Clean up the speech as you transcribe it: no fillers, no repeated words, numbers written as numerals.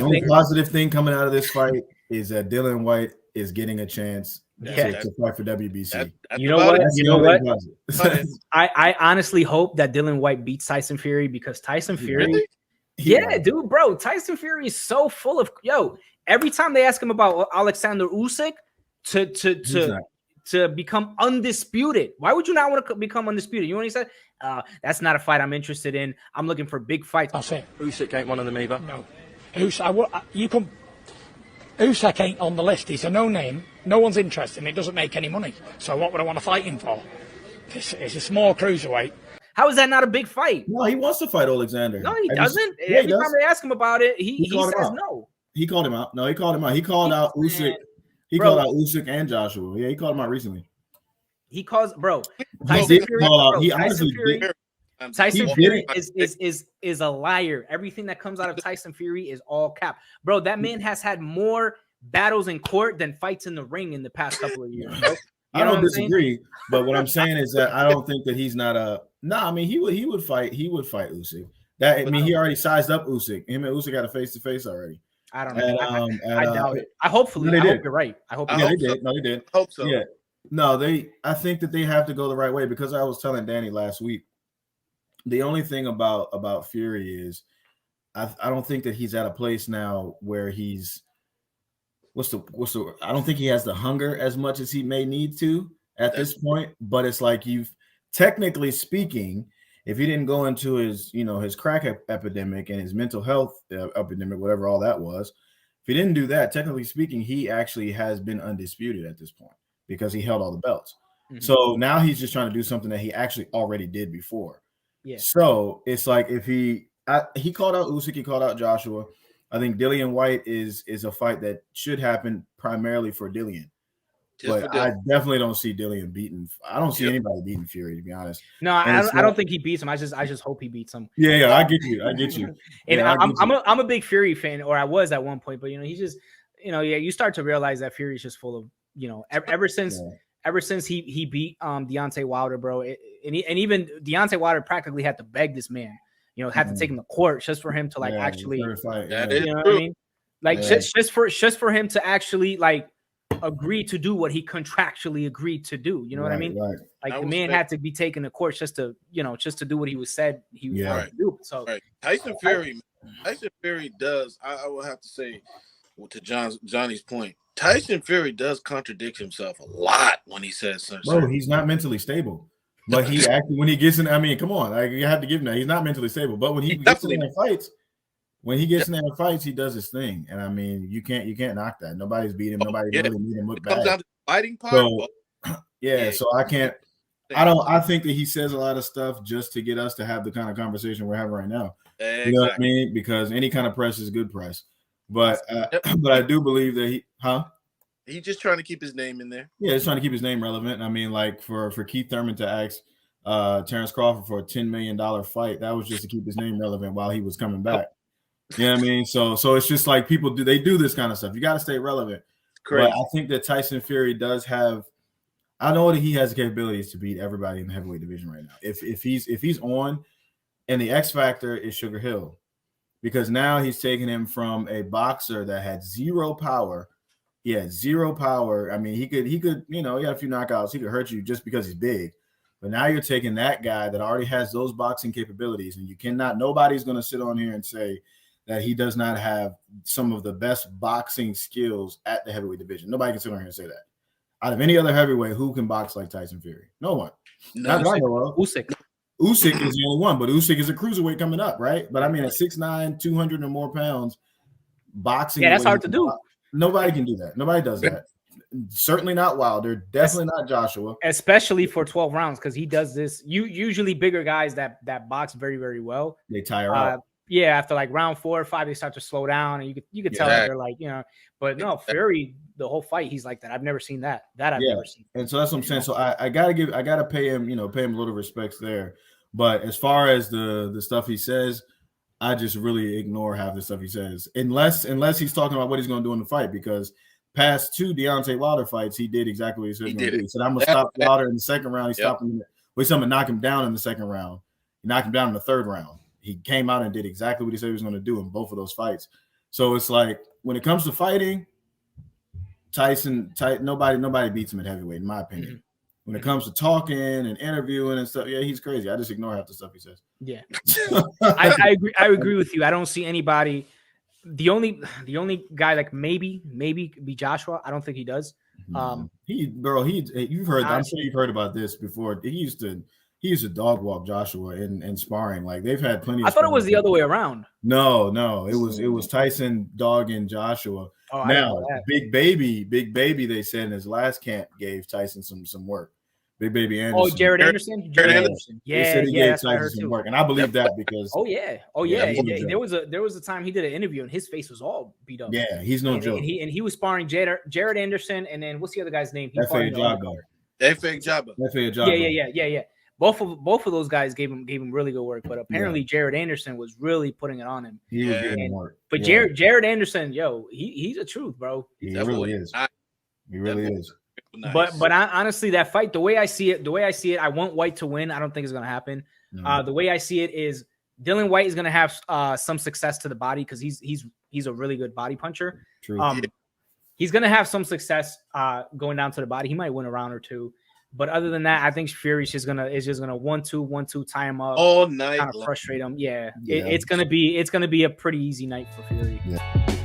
The only positive thing coming out of this fight is that Dillian Whyte is getting a chance to fight for WBC. You know what? I honestly hope that Dillian Whyte beats Tyson Fury because Tyson Fury, dude, bro, Tyson Fury is so full of every time they ask him about Alexander Usyk to become undisputed. Why would you not want to become undisputed? You know what he said? That's not a fight I'm interested in. I'm looking for big fights. That's it. Usyk ain't one of them either. No. Usyk ain't on the list. He's a no-name. No one's interested, and it doesn't make any money. So what would I want to fight him for? It's a small cruiserweight. How is that not a big fight? No, he wants to fight Alexander. No, he doesn't. Every time they ask him about it, he says no. He called him out. No, he called him out. He called out Usyk. He called out Usyk and Joshua. Yeah, he called him out recently. He calls, bro. Tyson Fury is a liar. Everything that comes out of Tyson Fury is all cap. Bro, that man has had more battles in court than fights in the ring in the past couple of years, bro. I don't disagree, but what I'm saying is that I don't think that he's not a I mean, he would fight Usyk. He already sized up Usyk. Him and Usyk got a face-to-face already. I don't know. I doubt it. I hope you're right. I hope they did. No, they did. I hope so. Yeah. No, I think that they have to go the right way because I was telling Danny last week. The only thing about Fury is I don't think that he's at a place now where he's I don't think he has the hunger as much as he may need to at this point, but it's like technically speaking, if he didn't go into his crack epidemic and his mental health epidemic, whatever all that was, if he didn't do that, technically speaking, he actually has been undisputed at this point because he held all the belts. Mm-hmm. So now he's just trying to do something that he actually already did before. Yeah. So it's like if he called out Usyk, he called out Joshua. I think Dillian Whyte is a fight that should happen primarily for Dillian. But I definitely don't see Dillian beating. I don't see anybody beating Fury, to be honest. No, I don't think he beats him. I just hope he beats him. Yeah, I get you. And I'm a big Fury fan, or I was at one point. But he just, you start to realize that Fury is just full of, ever since he beat Deontay Wilder, bro, and even Deontay Wilder practically had to beg this man, had to take him to court just for him to actually, what I mean, just for him to actually agree to do what he contractually agreed to do. You know what I mean? Right. Like the man had to be taken to court just to do what he was said he wanted to do. So Tyson Fury does. I will have to say, to Johnny's point, Tyson Fury does contradict himself a lot when he says something. Bro, he's not mentally stable. But he actually, when he gets in, I mean, come on, you have to give him that. He's not mentally stable. But when he gets in and fights, he does his thing. And I mean, you can't knock that. Nobody's beat him. Nobody really made him look bad. Comes down to the fighting part. So I can't. I think that he says a lot of stuff just to get us to have the kind of conversation we're having right now. Exactly. You know what I mean? Because any kind of press is good press. But I do believe that he's just trying to keep his name in there. Yeah, he's trying to keep his name relevant. I mean, like for Keith Thurman to ask Terrence Crawford for a $10 million fight, that was just to keep his name relevant while he was coming back. You know what I mean? So it's just like people do this kind of stuff. You got to stay relevant. But I think that Tyson Fury does have. I know that he has the capabilities to beat everybody in the heavyweight division right now. If he's on, and the X factor is Sugar Hill, because now he's taking him from a boxer that had zero power. Yeah, zero power. I mean, he could, he had a few knockouts. He could hurt you just because he's big. But now you're taking that guy that already has those boxing capabilities, and nobody's going to sit on here and say that he does not have some of the best boxing skills at the heavyweight division. Nobody can sit on here and say that. Out of any other heavyweight, who can box like Tyson Fury? No one. Not that I know of. Usyk is the only one, but Usyk is a cruiserweight coming up, right? But I mean, at 6'9", 200 or more pounds, boxing. Yeah, that's hard to do. Nobody can do that. Nobody does that. Certainly not Wilder. Definitely not Joshua. Especially for 12 rounds, because he does this. Usually bigger guys that box very, very well, they tire out. Yeah, after like round 4 or 5, they start to slow down, and you could tell that they're like, But no, Fury, the whole fight, he's like that. I've never seen that. I've never seen. And so that's what I'm saying. So I gotta pay him, pay him a little respects there. But as far as the stuff he says, I just really ignore half the stuff he says, unless he's talking about what he's going to do in the fight. Because past 2 Deontay Wilder fights, he did exactly what he said he was going to do. He said, "I'm going to stop Wilder in the second round." He stopped him. He's going to knock him down in the second round. He knocked him down in the third round. He came out and did exactly what he said he was going to do in both of those fights. So it's like when it comes to fighting, Tyson, nobody beats him at heavyweight, in my opinion. Mm-hmm. When it comes to talking and interviewing and stuff, yeah, he's crazy. I just ignore half the stuff he says. Yeah, I agree. I agree with you. I don't see anybody. The only guy like maybe be Joshua. I don't think he does. You've heard. I'm sure you've heard about this before. He used to dog walk Joshua in sparring. Like they've had plenty. I thought it was the other way around. No, it was Tyson dogging Joshua. Oh, now, Big Baby, they said in his last camp gave Tyson some work. Big Baby Anderson. Oh, Jared Anderson. Yeah, they said he gave Tyson some work, and I believe that because. There was a time he did an interview and his face was all beat up. Yeah, he's no joke. And he was sparring Jared Anderson, and then what's the other guy's name? F.A. Jabba. Yeah. Both of those guys gave him really good work, but apparently Jared Anderson was really putting it on him. He was getting work. But Jared Anderson, he's the truth, bro. He really is. He really is. Nice. But honestly, that fight, the way I see it, I want Whyte to win. I don't think it's gonna happen. No. The way I see it is Dillian Whyte is gonna have some success to the body because he's a really good body puncher. True. He's gonna have some success going down to the body. He might win a round or two. But other than that, I think Fury's just gonna 1-2 tie him up all night, kind of frustrate him. Yeah. It's gonna be a pretty easy night for Fury. Yeah.